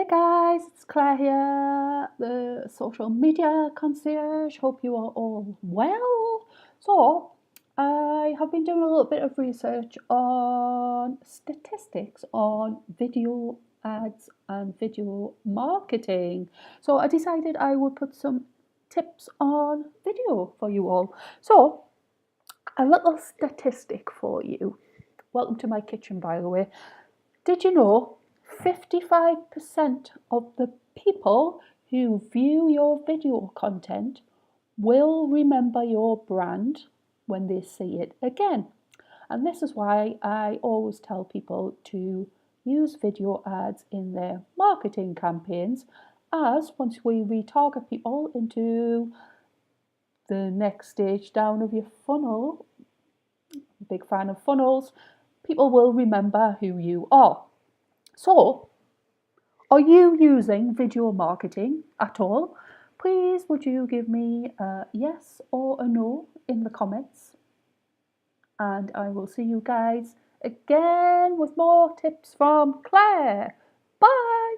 Guys, it's Claire here, the social media concierge. Hope you are all well. So, I have been doing a little bit of research on statistics on video ads and video marketing. So, I decided I would put some tips on video for you all. So, a little statistic for you. Welcome to my kitchen, by the way. Did you know 55% of the people who view your video content will remember your brand when they see it again? And this is why I always tell people to use video ads in their marketing campaigns, as once we retarget people into the next stage down of your funnel, big fan of funnels, people will remember who you are. So, are you using video marketing at all? Please would you give me a yes or a no in the comments? And I will see you guys again with more tips from Claire. Bye!